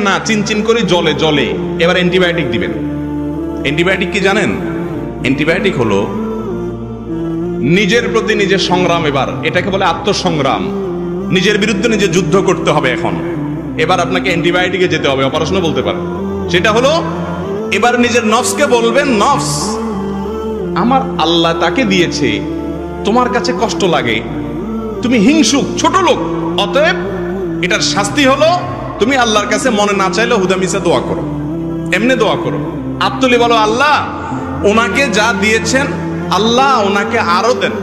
না, চিনচিন করে জলে জলে। এবার অ্যান্টিবায়োটিক দিবেন। অ্যান্টিবায়োটিক কি জানেন? অ্যান্টিবায়োটিক হলো নিজের প্রতি নিজের সংগ্রাম। এবার এটাকে বলে আত্মসংগ্রাম। নিজের বিরুদ্ধে নিজে যুদ্ধ করতে হবে। এখন এবার আপনাকে অ্যান্টিবায়োটিকে যেতে হবে, অপারেশনও বলতে পারেন। সেটা হলো এবার নিজের নফসকে বলবেন, নফস, আমার আল্লাহ তাকে দিয়েছে, তোমার কাছে কষ্ট লাগে, তুমি হিংসুক, ছোট লোক, অতএব এটার শাস্তি হলো তুমি আল্লাহর কাছে মনে না চাইলে হুদামিসা দোয়া করো, এমনি দোয়া করো। আত্মলি বলো, আল্লাহ ওনাকে যা দিয়েছেন আল্লাহ ওনাকে আরো দেন,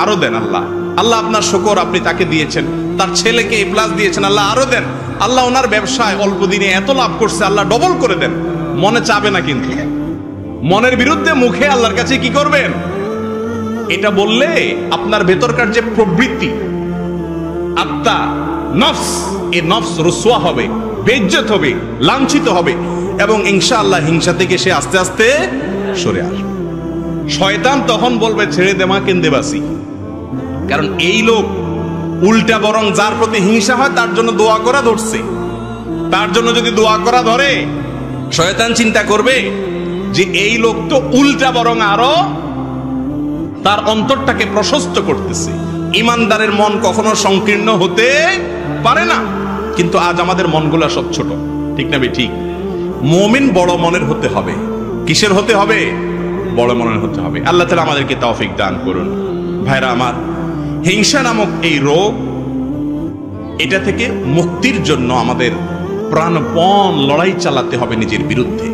আরো দেন। আল্লাহ, আল্লাহ আপনার শুকর, আপনি তাকে দিয়েছেন, তার ছেলেকে এ প্লাস দিয়েছেন, আল্লাহ আরো দেন। আল্লাহ ওনার ব্যবসায় অল্প দিনে এত লাভ করছে, আল্লাহ ডবল করে দেন। মনে চাবে না, কিন্তু মনের বিরুদ্ধে মুখে আল্লাহর কাছে কি করবেন? এটা বললে আপনার ভেতরকার যে প্রবৃত্তি, আত্মা, নফস, এই নফস রুসওয়া হবে, বেইজ্জত হবে, লাঞ্ছিত হবে, এবং ইনশাআল্লাহ হিংসা থেকে সে আস্তে আস্তে সরে আসবে। শয়তান তখন বলবে, ছেড়ে দেমা কেন্দেবাসি। কারণ এই লোক উল্টা বরং যার প্রতি হিংসা হয় তার জন্য দোয়া করা ধরছে। তার জন্য যদি দোয়া করা ধরে, শয়তান চিন্তা করবে যে এই লোক তো উল্টা বরং আরো তার অন্তরটাকে প্রশস্ত করতেছে। ইমানদারের মন কখনো সংকীর্ণ হতে পারে না। কিন্তু আজ আমাদের মনগুলা সব ছোট, ঠিক না? ঠিক। মুমিন বড় মনের হতে হবে। কিসের হতে হবে? বড় মনের হতে হবে। আল্লাহ তাআলা আমাদেরকে তৌফিক দান করুন। ভাইরা আমার, হিংসা নামক এই রোগ, এটা থেকে মুক্তির জন্য আমাদের প্রাণপণ লড়াই চালাতে হবে নিজের বিরুদ্ধে।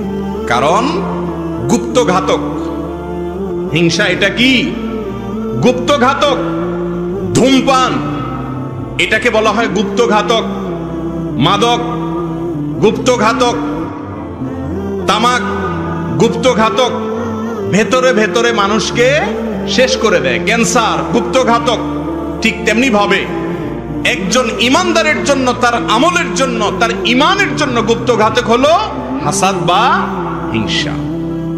কারণ গুপ্ত ঘাতক হিংসা। এটা কি? গুপ্ত ঘাতক। ধূমপান, এটাকে বলা হয় গুপ্ত ঘাতক। মাদক গুপ্ত ঘাতক। তামাক গুপ্ত ঘাতক। ভেতরে ভেতরে মানুষকে শেষ করে দেয়। ক্যান্সার গুপ্ত ঘাতক। ঠিক তেমনি ভাবে একজন ইমানদারের জন্য, তার আমলের জন্য, তার ইমানের জন্য গুপ্ত ঘাতক হলো হাসাদ বা হিংসা।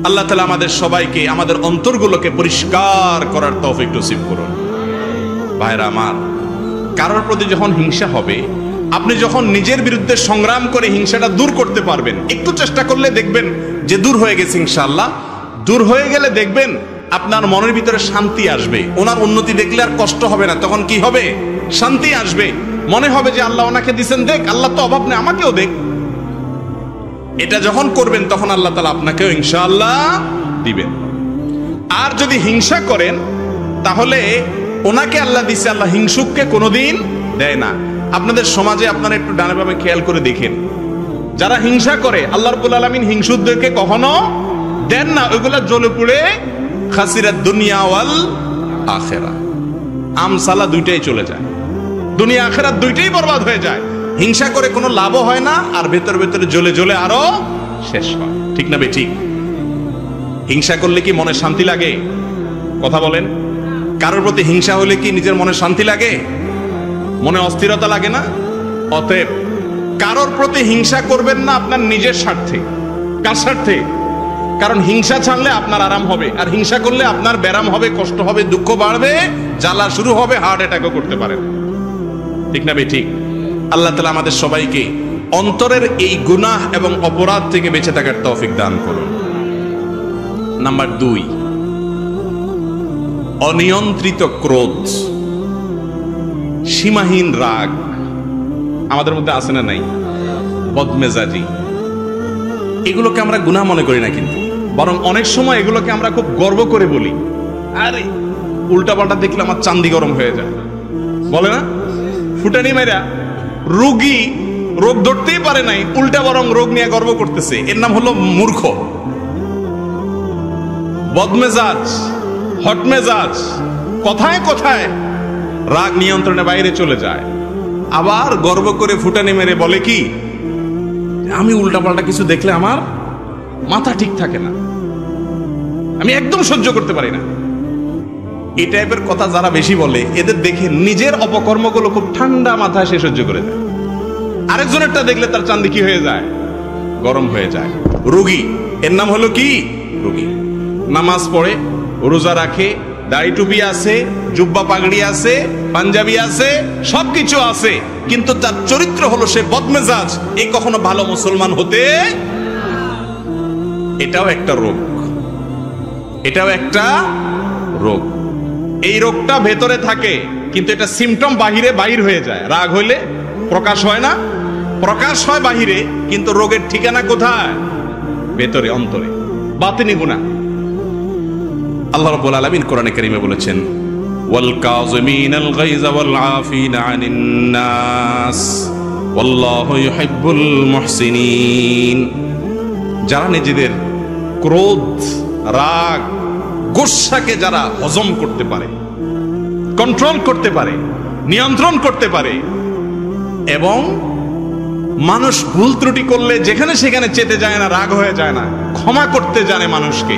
আল্লাহ তাআলা আমাদের সবাইকে, আমাদের অন্তরগুলোকে পরিষ্কার করার তৌফিক নসিব করুন। ভাইরা আমার, কারোর প্রতি যখন হিংসা হবে, আপনি যখন নিজের বিরুদ্ধে সংগ্রাম করে হিংসাটা দূর করতে পারবেন, একটু চেষ্টা করলে দেখবেন যে দূর হয়ে গেছে ইনশাআল্লাহ। দূর হয়ে গেলে দেখবেন আপনার মনের ভিতরে শান্তি আসবে। ওনার উন্নতি দেখলে আর কষ্ট হবে না, তখন কি হবে? শান্তি আসবে। মনে হবে যে আল্লাহ ওনাকে দিয়েছেন, দেখ, আল্লাহ তো অভাব নেই, আমাকেও দেখ। এটা যখন করবেন তখন আল্লাহ তাআলা আপনাকেও ইনশাআল্লাহ দিবেন। আর যদি হিংসা করেন তাহলে ওনাকে আল্লাহ দিছে, আল্লাহ হিংসুককে কোনোদিন দেয় না। আপনাদের সমাজে আপনারা একটু ডানে বামে খেয়াল করে দেখেন, যারা হিংসা করে আল্লাহ রাব্বুল আলামিন হিংসুকদেরকে কখনো দেন না। ওইগুলা জ্বলে পুড়ে খাসিরাত দুনিয়া ওয়াল আখিরা, আমসালা দুইটাই চলে যায়। দুনিয়া আখিরাত দুইটাই বরবাদ হয়ে যায়। হিংসা করে কোনো লাভও হয় না, আর ভেতর ভেতরে জ্বলে জ্বলে আরো শেষ হয়। ঠিক না ঠিক? হিংসা করলে কি মনে শান্তি লাগে? কথা বলেন। কারোর প্রতি হিংসা হলে কি নিজের মনে শান্তি লাগে? মনে অস্থিরতা লাগে না? অতএব কারোর প্রতি হিংসা করবেন না আপনার নিজের স্বার্থে। কার স্বার্থে? কারণ হিংসা ছাড়লে আপনার আরাম হবে, আর হিংসা করলে আপনার ব্যারাম হবে, কষ্ট হবে, দুঃখ বাড়বে, জ্বালা শুরু হবে, হার্ট অ্যাটাকও করতে পারেন। ঠিক না ঠিক? আল্লাহ তাআলা আমাদের সবাইকে অন্তরের এই গুনাহ এবং অপরাধ থেকে বেঁচে থাকার তৌফিক দান করুন। নাম্বার 2, অনিয়ন্ত্রিত ক্রোধ, সীমাহীন রাগ আমাদের মধ্যে আছে না নাই? বদমেজাজি, এগুলোকে আমরা গুনাহ মনে করি না, কিন্তু বরং অনেক সময় এগুলোকে আমরা খুব গর্ব করে বলি। আরে উল্টাপাল্টা দেখলে আমার চান্দি গরম হয়ে যায়, বলে না? ফুটানি মেরা রোগী রোগ ধরতেই পারে নাই, উল্টা বরং রোগ নিয়ে গর্ব করতেছে। এর নাম হলো মূর্খ। বদমেজাজ, হটমেজাজ, কথায় কথায় রাগ নিয়ন্ত্রণের বাইরে চলে যায়। আবার গর্ব করে ফুটানি মেরে বলে কি, আমি উল্টাপাল্টা কিছু দেখলে আমার মাথা ঠিক থাকে না, আমি একদম সহ্য করতে পারি না। এই টাইপের কথা যারা বেশি বলে, এদের দেখে নিজের অপকর্মগুলো খুব ঠান্ডা মাথায় সে সহ্য করে দেয়। আরেকজনেরটা দেখলে তার চান্দি কি হয়ে যায়? গরম হয়ে যায়। রোগী, এর নাম হলো কি? রোগী। নামাজ পড়ে, রোজা রাখে, দাড়ি টুপি আছে, জুব্বা পাগড়ি আছে, পাঞ্জাবি আছে, সবকিছু আছে, কিন্তু তার চরিত্র হলো সে বদমেজাজ, এই কখনো ভালো মুসলমান হতে। এটাও একটা রোগ, এটাও একটা রোগ। এই রোগটা ভেতরে থাকে, কিন্তু এটা সিমটম বাহিরে বাইর হয়ে যায়। রাগ হইলে প্রকাশ হয় না, প্রকাশ হয় বাহিরে, কিন্তু রোগের ঠিকানা কোথায়? ভেতরে, অন্তরে, বাতিনি গুনাহ। আল্লাহ রাব্বুল আলামিন কোরআনে কারীমে বলেছেন, ওয়াল কাযিমিনাল গায়যা ওয়াল আফিনা আনিন নাস ওয়াল্লাহু ইউহিব্বুল মুহসিনিন। যারা নিজেদের ক্রোধ, রাগ, গোসাকে যারা হজম করতে পারে, কন্ট্রোল করতে পারে, নিয়ন্ত্রণ করতে পারে, এবং মানুষ ভুল ত্রুটি করলে যেখানে সেখানে চেতে যায় না, রাগ হয়ে যায় না, ক্ষমা করতে জানে মানুষকে।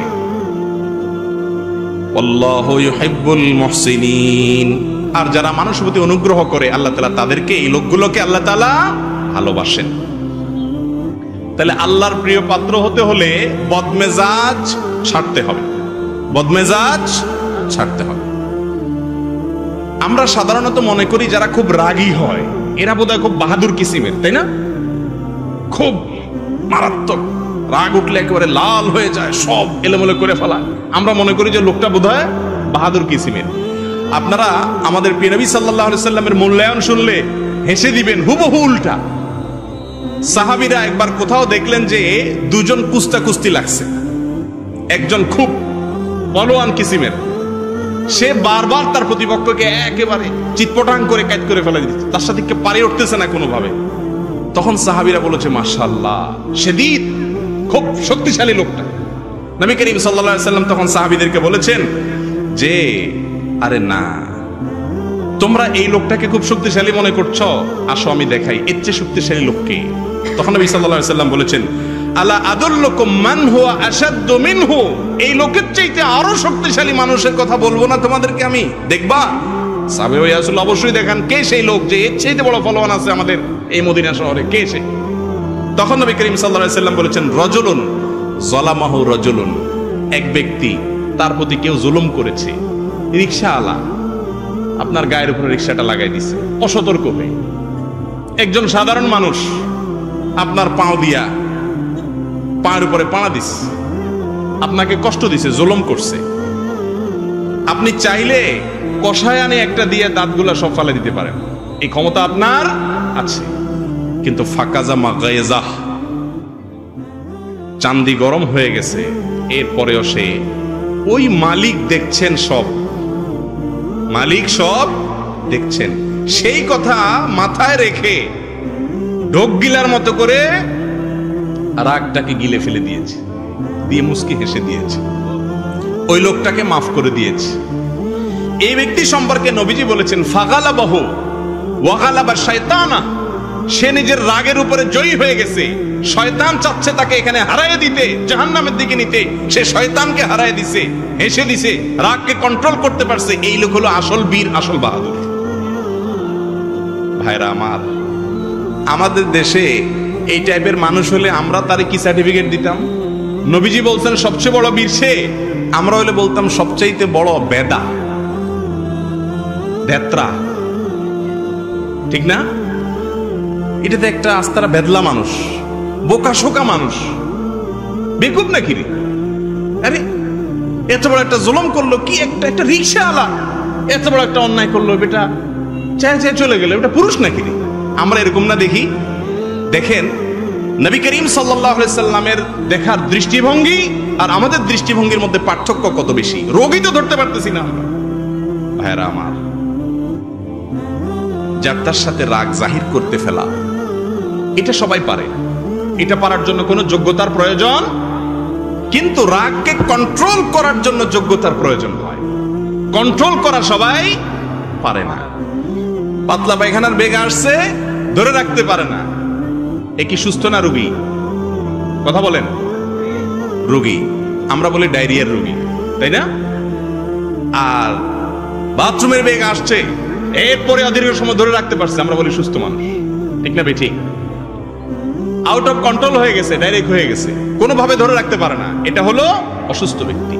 আল্লাহু ইউহিব্বুল মুহসিনিন। আর যারা মানুষের প্রতি অনুগ্রহ করে, আল্লাহ তাআলা তাদেরকে, এই লোকগুলোকে আল্লাহ তাআলা ভালোবাসেন। তাহলে আল্লাহর প্রিয় পাত্র হতে হলে বদমেজাজ ছাড়তে হবে, বদমেজাজ ছাড়তে হবে। আমরা সাধারণত মনে করি যারা খুব রাগী হয় এরা বোধহয় খুব বাহাদুর কিসিমের, তাই না? খুব মারাত্মক রাগ উঠলে একেবারে লাল হয়ে যায়, সব এলোমেলো করে ফেলা। আমরা মনে করি যে লোকটা বোধহয় বাহাদুর কিসিমের। আপনারা আমাদের প্রিয় নবী সাল্লাল্লাহু আলাইহি সাল্লামের মূল্যায়ন শুনলে হেসে দিবেন, হুবহু উল্টা। সাহাবীরা একবার কোথাও দেখলেন যে দুজন কুস্তি লাগছে, একজন খুব বলওয়ান কিসিমের, সে বারবার তার প্রতিপক্ষকে একেবারে চিৎপটাং করে কাজ করে ফেলে দিচ্ছে, তার সাথে কেউ পারে উঠতেছে না কোনোভাবে। তখন সাহাবীরা বলেছে, মাশাআল্লাহ, শাদীদ, খুব শক্তিশালী লোকটা। নবী করিম সাল্লাল্লাহু আলাইহি সাল্লাম তখন সাহাবীদেরকে বলেছেন যে, আরে না, তোমরা এই লোকটাকে খুব শক্তিশালী মনে করছো, আসো আমি দেখাই এর চেয়ে শক্তিশালী লোককে। তখন নবী সাল্লাল্লাহু আলাইহি সাল্লাম বলেছেন, আলা আদুল্লুকুম মান হুয়া আশাদ্দু মিনহু, এই লোকের চাইতে আরো শক্তিশালী মানুষের কথা বলবো না তোমাদেরকে আমি? দেখবা? সাহাবে ওই আসলে অবশ্যই দেখান কে সেই লোক যে এর চাইতে বড় ফলোয়ার আছে আমাদের এই মদিনা শহরে, কে সে? তখন নবী করিম সাল্লাল্লাহু আলাইহি সাল্লাম বলেছেন, রজুলুন যালামাহু রাজুলুন, এক ব্যক্তি, তার প্রতি কেউ জুলুম করেছে। রিকশাওয়ালা আপনার গায়ের উপরে রিকশাটা লাগাই দিছে অসতর্ক হয়ে। একজন সাধারণ মানুষ আপনার পাও দিয়া পায়ের উপরে পাড়া দিছে, আপনাকে কষ্ট দিছে, জুলুম করছে। আপনি চাইলে কষায়ানে একটা দিয়ে দাঁতগুলা সব ফালে দিতে পারেন, এই ক্ষমতা আপনার আছে। কিন্তু ফাকাজা মাগায়েজাহ, চান্দি গরম হয়ে গেছে, এরপরেও সে ওই মালিক দেখছেন, সব মালিক সব দেখছেন, সেই কথা মাথায় রেখে ঢোক গিলার মতো করে রাগটাকে গিলে ফেলে দিয়েছে, দিয়ে মুস্কি হেসে দিয়েছে, ওই লোকটাকে মাফ করে দিয়েছে। এই ব্যক্তি সম্পর্কে নবীজি বলেছেন, ফাগালাবাহু ওয়াগালাবা শায়তানা, সে নিজের রাগের উপরে জয়ী হয়ে গেছে। শয়তান চাচ্ছে তাকে এখানে হারায় দিতে, জাহান্নামের দিকে নিতে, সে শয়তানকে হারায় দিছে, হেসে দিছে, রাগকে কন্ট্রোল করতে পারছে। এই লোক হলো আসল বীর, আসল বাহাদুর। ভাইরা আমার, আমাদের দেশে এই টাইপের মানুষ হলে আমরা তারে কি সার্টিফিকেট দিতাম? নবীজি বলছেন সবচেয়ে বড় বীর সে, আমরা হলে বলতাম সবচাইতে বড় বেদা, দেত্রা, ঠিক না? এটাতে একটা আস্তারা বেদলা মানুষ, বোকা শোকা মানুষ, বেকুব নাকি রে? আরে এত বড় একটা জুলুম করলো, কি একটা রিকশাওয়ালা এত বড় একটা অন্যায় করলো, বেটা চায় চায় চলে গেল, এটা পুরুষ নাকি রে? আমরা এরকম না দেখি? দেখেন নবী করিম সাল্লাল্লাহু আলাইহি সাল্লামের দেখার দৃষ্টিভঙ্গি আর আমাদের দৃষ্টিভঙ্গির মধ্যে পার্থক্য কত বেশি, রোগই তো ধরতে পারতেছি না আমরা। ভাইরা আমার, যার তার সাথে রাগ জাহির করতে ফেলা, এটা সবাই পারে, এটা পারার জন্য কোনো যোগ্যতার প্রয়োজন, কিন্তু রাগকে কন্ট্রোল করার জন্য যোগ্যতার প্রয়োজন হয়। কন্ট্রোল করা সবাই পারে না। পাতলা পায়খানার বেগ আসছে, ধরে রাখতে পারে না, এ কি সুস্থ না রোগী? কথা বলেন, রোগী। আমরা বলি ডায়রিয়ার রোগী, তাই না? আর বাথরুমের বেগ আসছে, এরপরে অদীর্ঘ সময় ধরে রাখতে পারছে, আমরা বলি সুস্থ মানুষ, ঠিক না? ঠিক। আউট অফ কন্ট্রোল হয়ে গেছে, ডাইরেক্ট হয়ে গেছে, কোনোভাবে ধরে রাখতে পারে না, এটা হলো অসুস্থ ব্যক্তি।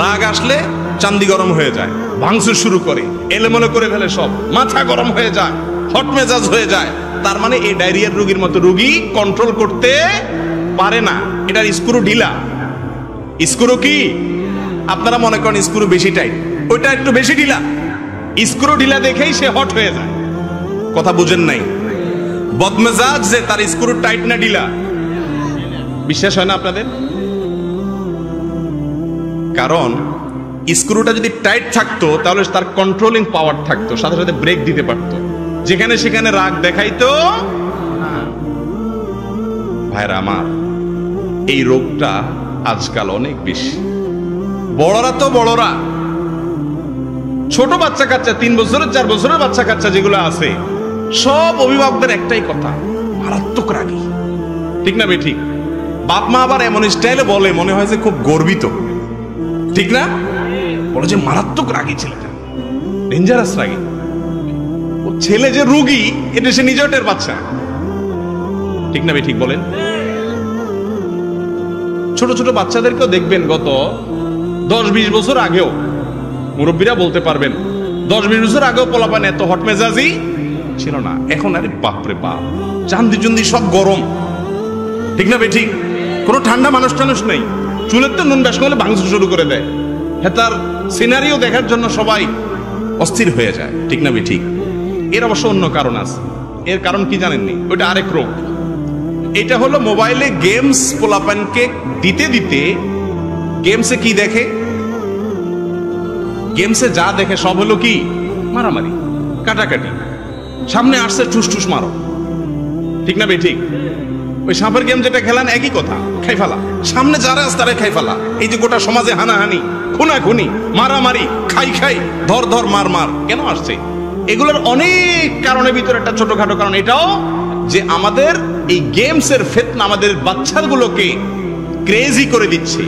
রাগ আসলে চান্দি গরম হয়ে যায়, ভাঙচুর শুরু করে, এলোমেলো করে ফেলে সব, মাথা গরম হয়ে যায়, হট মেজাজ হয়ে যায়। তার মানে এই ডায়রিয়ার রোগীর মতো রোগী কন্ট্রোল করতে পারে না। এটার স্ক্রু ঢিলা। স্ক্রু কি আপনারা মনে করেন স্ক্রু বেশি টাইট, ওইটা একটু বেশি ঢিলা। স্ক্রু ঢিলা দেখেই সে হট হয়ে যায়। কথা বুঝেন নাই? বদমেজাজ যে তার স্ক্রু টাইট না ঢিলা, বিশ্বাস হয় না আপনাদের? কারণ স্ক্রুটা যদি টাইট থাকতো তাহলে তার কন্ট্রোলিং পাওয়ার থাকতো, সাথে সাথে ব্রেক দিতে পারতো, যেখানে সেখানে রাগ দেখাইতো। ভাইরা আমার, এই রোগটা আজকাল অনেক বেশি। বড়রা তো বড়রা, ছোট বাচ্চা কাচ্চা, 3 বছরের 4 বছরের বাচ্চা কাচ্চা যেগুলো আছে, সব অভিভাবকদের একটাই কথা, মারাত্মক রাগী। ঠিক না বে ঠিক? বাপ মা আবার এমন স্টাইলে বলে মনে হয় যে খুব গর্বিত, ঠিক না? বলে যে মারাত্মক রাগী ছেলেটা, ডেঞ্জারাস রাগী। ও ছেলে যে রোগী এটা সে নিজেও টের পাচ্ছে না। ঠিক না বে ঠিক বলেন? ছোট ছোট বাচ্চাদেরকেও দেখবেন গত 10-20 বছর আগেও, মুরব্বীরা বলতে পারবেন, 10-20 বছর আগেও পোলাপান এত হট মেজাজি ছিল না। এখন আরে বাপরে বাপ, চান্দি চুন্দি সব গরম। ঠিক না বে ঠিক? কোনো ঠান্ডা মানুষ টানুষ নেই। চুলের তো নুন বেশ করলে ভাঙচুর শুরু করে দেয়। হ্যাঁ, তার সিনারিও দেখার জন্য সবাই অস্থির হয়ে যায়। ঠিক না বে ঠিক? এর অবশ্য অন্য কারণ আছে। এর কারণ কি জানেননি? ওইটা আরেক রোগ। এটা হলো মোবাইলে গেমস পোলাপানকে দিতে দিতে, গেমসে কি দেখে? গেমসে যা দেখে সব হলো কি? মারামারি, কাটাকাটি। সামনে আসছে ঠুস ঠুস মারো। ঠিক না বে ঠিক? ওই সাপের গেম যেটা খেলান একই কথা, খাই ফেলা। সামনে যারা আছে তারা খাই ফেলা। এই যে গোটা সমাজে হানাহানি, খুনাখুনি, মারামারি, খাই খাই, ধর ধর মার মার কেন আসছে? এগুলোর অনেক কারণের ভিতরে একটা ছোটখাটো কারণ এটাও যে আমাদের এই গেমসের ফিতনা আমাদের বাচ্চাগুলোকে ক্রেজি করে দিচ্ছে,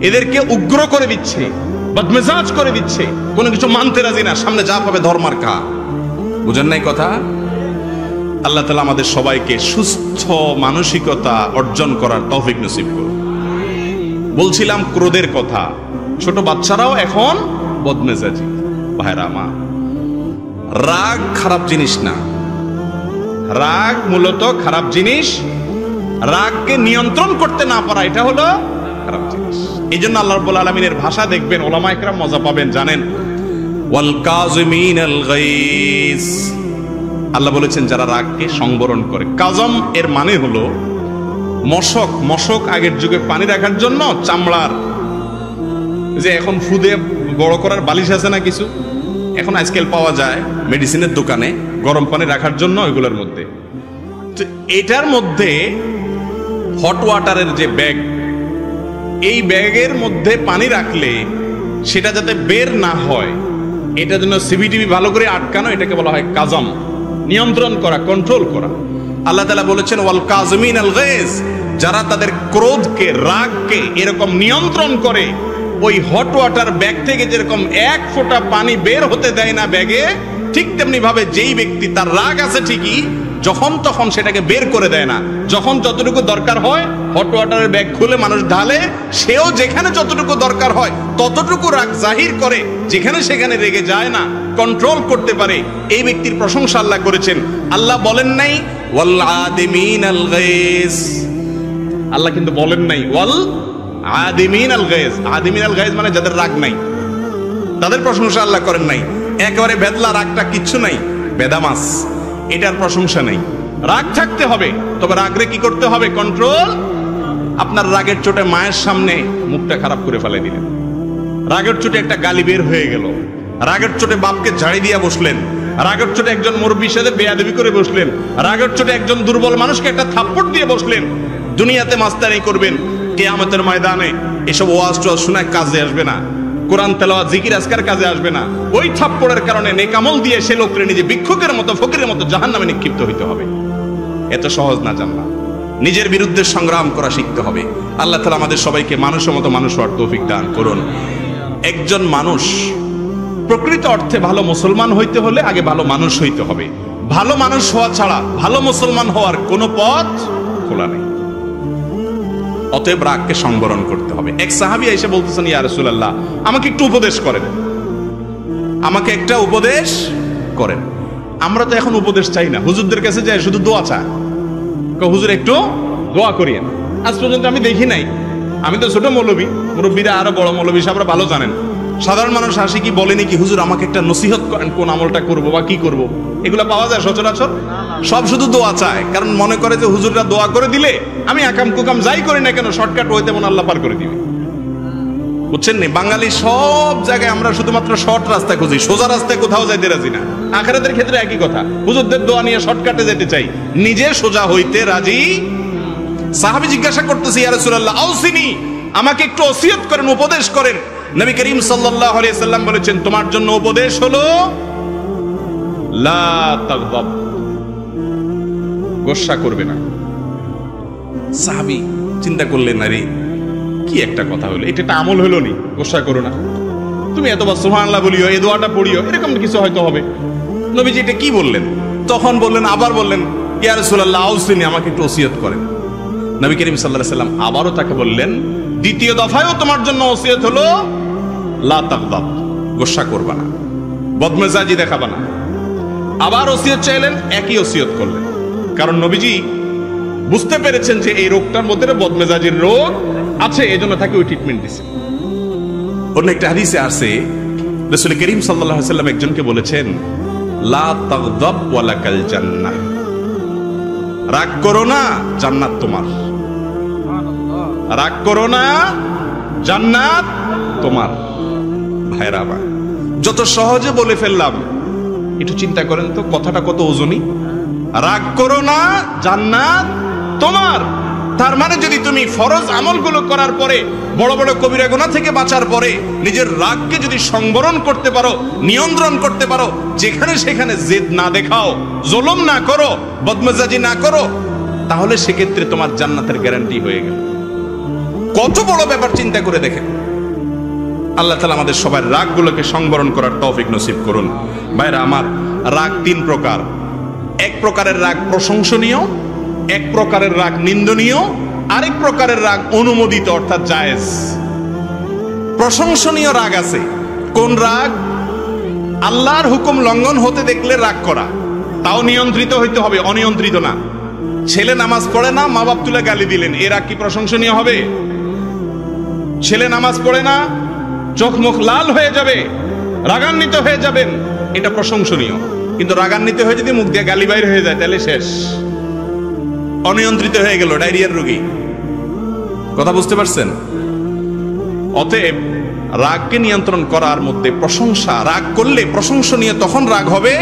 এদেরকে উগ্র করে দিচ্ছে, বদমেজাজ করে দিচ্ছে, কোনো কিছু মানতে রাজি না, সামনে যা পাবে ধর্মার খা। বুঝেন নাই কথা? আল্লাহ তাআলা আমাদের সবাইকে সুস্থ মানসিকতা অর্জন করার তৌফিক নসিব করুন। বলছিলাম ক্রোধের কথা, ছোট বাচ্চারাও এখন বদমেজাজি। ভাইরা আমার, রাগ খারাপ জিনিস না। রাগ মূলত খারাপ জিনিস। রাগকে নিয়ন্ত্রণ করতে না পারা, এটা হলো খারাপ জিনিস। এই জন্য আল্লাহ রাব্বুল আলামিনের ভাষা দেখবেন, ওলামায়ে কেরাম মজা পাবেন জানেন, ওয়াল কাযিমিনাল গাইজ। আল্লাহ বলেছেন যারা রাগকে সংবরণ করে। কাজম এর মানে হলো মশক। মশক আগের যুগে পানি রাখার জন্য চামড়ার, যে এখন ফুদে বড় করার বালিশ আছে না কিছু, এখন আজকাল পাওয়া যায় মেডিসিনের দোকানে, গরম পানি রাখার জন্য ওইগুলোর মধ্যে। তো এটার মধ্যে হট ওয়াটারের যে ব্যাগ, এই ব্যাগের মধ্যে পানি রাখলে সেটা যাতে বের না হয়, এটার জন্য সিভিটিভি ভালো করে আটকানো, এটাকে বলা হয় কাজম, নিয়ন্ত্রণ করা, কন্ট্রোল করা। আল্লাহ তাআলা বলেছেন ওয়াল কাযিমিনাল গাইজ, যারা তাদের ক্রোধকে, রাগকে এরকম নিয়ন্ত্রণ করে, ওই হট ওয়াটার ব্যাগ থেকে যেরকম এক ফোঁটা পানি বের হতে দেয় না ব্যাগে, ঠিক তেমনি ভাবে যেই ব্যক্তি তার রাগ আছে ঠিকই, যখন তখন সেটাকে বের করে দেয় না। যখন যতটুকু দরকার হয় হট ওয়াটারের ব্যাগ খুলে মানুষ ঢালে, সেও যেখানে যতটুকু দরকার হয় ততটুকু রাগ জাহির করে, যেখানে সেখানে রেগে যায় না, কন্ট্রোল করতে পারে। এই ব্যক্তির প্রশংসা আল্লাহ করেছেন। আল্লাহ বলেন নাই ওয়াল আদিমিনাল গাইজ, আল্লাহ কিন্তু বলেন নাই ওয়াল আদিমিনাল গাইজ। আদিমিনাল গাইজ মানে যাদের রাগ নাই, তাদের প্রশংসা আল্লাহ করেন নাই। একেবারে বেদলা রাগটা কিচ্ছু নাই, বেদামাস, এটার প্রশংসা নাই। রাগ থাকতে হবে, তবে রাগরে কি করতে হবে? কন্ট্রোল। আপনার রাগের চোটে মায়ের সামনে মুখটা খারাপ করে ফেলে দিলেন, রাগের চোটে একটা গালি বের হয়ে গেল, রাগের চোটে বাপকে ঝাড়ি দিয়ে বসলেন, রাগের চোটে একজন মুরব্বির সাথে বেয়াদবি করে বসলেন, রাগের চোটে একজন দুর্বল মানুষকে একটা থাপ্পড় দিয়ে বসলেন। দুনিয়াতে মাস্তানি করবেন, কিয়ামতের ময়দানে এসব ওয়াজ টোয়াজ শোনায় কাজে আসবে না, কোরআন তেলাওয়াত জিকির আজকার কাজে আসবে না। ওই থাপ্পড়ের কারণে নেক আমল দিয়ে সে লোকরে নিজে ভিক্ষুকের মতো, ফকিরের মতো জাহান্নামে নিক্ষিপ্ত হইতে হবে। এত সহজ না জান্নাত। নিজের বিরুদ্ধে সংগ্রাম করা শিখতে হবে। আল্লাহ তাআলা আমাদের সবাইকে মানুষের মতো মানুষ হওয়ার তৌফিক দান করুন। একজন মানুষ প্রকৃত অর্থে ভালো মুসলমান হইতে হলে আগে ভালো মানুষ হইতে হবে। ভালো মানুষ হওয়া ছাড়া ভালো মুসলমান হওয়ার কোনো পথ খোলা নেই। অতএব রাগকে সংবরণ করতে হবে। এক সাহাবী এসে বলতেছেন, ইয়া রাসূলুল্লাহ, আমাকে একটু উপদেশ করেন, আমাকে একটা উপদেশ করেন। আমরা তো এখন উপদেশ চাই না, হুজুরদের কাছে যাই শুধু দোয়া চায়, হুজুর একটু দোয়া করিয়েন। আজ পর্যন্ত আমি দেখি নাই, আমি তো ছোট মৌলবী, মুরব্বীরা আরো বড় মৌলবী সাহেবরা ভালো জানেন, সাধারণ মানুষ আসে কি বলেনি কি, হুজুর আমাকে একটা নসিহত করেন, কোন আমলটা করবো বা কি করব। এগুলা পাওয়া যায় সচরাচর? সব শুধু দোয়া চায়, কারণ মনে করে যে হুজুররা দোয়া করে দিলে আমি আকাম কুকাম যাই করি না কেন শর্টকাট হইতে মনে আল্লাহ পার করে দিবে। বুঝছেন নি? বাঙালি সব জায়গায় আমরা শুধুমাত্র শর্ট রাস্তা খুঁজি, সোজা রাস্তায় কোথাও যাইতে রাজি না। আখিরাতের ক্ষেত্রে একই কথা, হুজুরদের দোয়া নিয়ে শর্টকাটে যেতে চাই, নিজে সোজা হইতে রাজি। সাহাবী জিজ্ঞাসা করতেছে, ইয়া রাসূলুল্লাহ আউসিনি, আমাকে একটু ওসিয়ত করেন, উপদেশ করেন। নবী করিম সাল্লাল্লাহু আলাইহি সাল্লাম বলেছেন, তোমার জন্য উপদেশ হলো লা তাগদাব, গোসা করবে না। সাহাবী চিন্তা করলেন, আরে কি একটা কথা হলো, এটা একটা আমল হলো নি, গোসা করো না, তুমি এতবার সুবহানাল্লাহ বলিও, এই দোয়াটা পড়িও, এরকম কিছু হয়তো হবে। নবীজি এটা কি বললেন? তখন বললেন, আবার বললেন, ইয়া রাসূলুল্লাহ আউসিনি, আমাকে একটু ওসিয়ত করেন। নবী করিম সাল্লাল্লাহু আলাইহি সাল্লাম আবারও তাকে বললেন, দ্বিতীয় দফায়ও তোমার জন্য ওসিয়ত হলো লা তাগদাব, গোসা করবা না, বদমেজাজি দেখাবা না। আবার ওসিয়ত চাইলেন, একই ওসিয়ত করলেন, কারণ নবীজি বুঝতে পেরেছেন যে এই রোগটার মধ্যে বদমেজাজির রোগ আছে, এজন্য তাকে ওই ট্রিটমেন্ট দিছে। অন্য একটা হাদিসে আছে, রাসূল করিম সাল্লাল্লাহু আলাইহি সাল্লাম একজনকে বলেছেন, লা তাগদাব ওয়ালাকাল জান্নাহ, রাগ করো না, জান্নাত তোমার। রাগ করো না, জান্নাত তোমার। ভাইরা আমার, যত সহজে বলে ফেললাম, একটু চিন্তা করেন তো কথাটা কত ওজনী। রাগ করো না, জান্নাত তোমার। তার মানে যদি তুমি ফরজ আমলগুলো করার পরে, বড় বড় কবিরা গুনাহ থেকে বাঁচার পরে নিজের রাগকে যদি সংবরণ করতে পারো, নিয়ন্ত্রণ করতে পারো, যেখানে সেখানে জেদ না দেখাও, জুলুম না করো, বদমেজাজি না করো, তাহলে সেক্ষেত্রে তোমার জান্নাতের গ্যারান্টি হয়ে গেল। কত বড় ব্যাপার চিন্তা করে দেখেন। আল্লাহ তাআলা আমাদের সবার রাগগুলোকে সংবরণ করার তৌফিক নসিব করুন। ভাইরা আমার, রাগ তিন প্রকার। এক প্রকারের রাগ প্রশংসনীয়, এক প্রকারের রাগ নিন্দনীয়, আরেক প্রকারের রাগ অনুমোদিত অর্থাৎ জায়েজ। প্রশংসনীয় রাগ আছে। কোন রাগ? আল্লাহর হুকুম লঙ্ঘন হতে দেখলে রাগ করা, তাও নিয়ন্ত্রিত হইতে হবে, অনিয়ন্ত্রিত না। ছেলে নামাজ পড়ে না, মা বাপ তুলে গালি দিলেন, এ রাগ কি প্রশংসনীয় হবে? ছেলে নামাজ পড়ে না, চোখ মুখ লাল হয়ে যাবে, রাগান্বিত হয়ে যাবেন, এটা প্রশংসনীয়। কিন্তু রাগান্বিত হয়ে যদি মুখ দিয়ে গালি বাইর হয়ে যায়, তাহলে শেষ, অনিয়ন্ত্রিত হয়ে গেল, ডায়রিয়ার রোগী। কথা বুঝতে পারছেন? অতএব রাগকে নিয়ন্ত্রণ করার মধ্যে প্রশংসা, রাগ করলে প্রশংসনীয় তখন রাগ হবে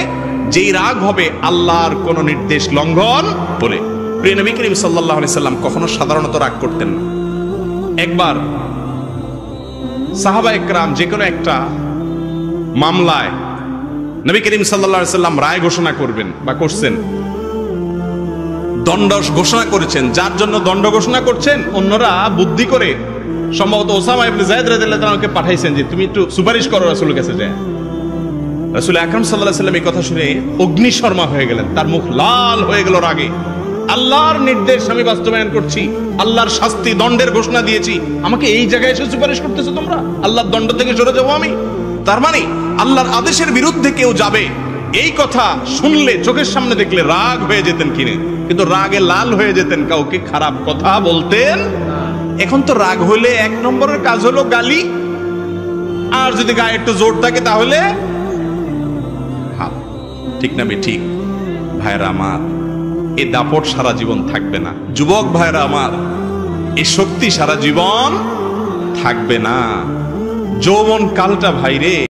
যেই রাগ হবে আল্লাহর কোন নির্দেশ লঙ্ঘন বলে। প্রিয় নবী করিম সাল্লাল্লাহু আলাইহি সাল্লাম কখনো সাধারণত রাগ করতেন না। একবার সাহাবা একরাম যে কোনো একটা মামলায় নবী করিম সাল্লাল্লাহু আলাইহি সাল্লাম রায় ঘোষণা করবেন বা করছেন, দণ্ড ঘোষণা করেছেন। যার জন্য দণ্ড ঘোষণা করছেন, অন্যরা বুদ্ধি করে সম্ভবত ওসামা ইবনে যায়েদ রাদিয়াল্লাহু আনহুকে পাঠাইছেন যে তুমি একটু সুপারিশ করো রাসূলের কাছে যায়। রাসূল আকরাম সাল্লাল্লাহু আলাইহি সাল্লাম এই কথা শুনে অগ্নিশর্মা হয়ে গেলেন, তার মুখ লাল হয়ে গেল রাগে। আল্লাহর নির্দেশ আমি বাস্তবায়ন করছি, আল্লাহর শাস্তি দণ্ডের ঘোষণা দিয়েছি, আমাকে এই জায়গায় এসে সুপারিশ করতেছো তোমরা? আল্লাহর দণ্ড থেকে সরে যাবো আমি? তার মানে আল্লাহর আদেশের বিরুদ্ধে কেউ যাবে, এই কথা শুনলে চোখের সামনে দেখলে রাগ হয়ে যেতেন কিনে, কিন্তু রাগে লাল হয়ে যেতেন, কাউকে খারাপ কথা বলতেন। এখন তো রাগ হইলে এক নম্বরের কাজ হলো গালি, আর যদি গায়ে একটু জোর থাকে তাহলে ঠিক না ঠিক? ভাইরা আমার, এই দাপট সারা জীবন থাকবে না। যুবক ভাইরা আমার, এই শক্তি সারা জীবন থাকবে না। যৌবন কালটা ভাইরে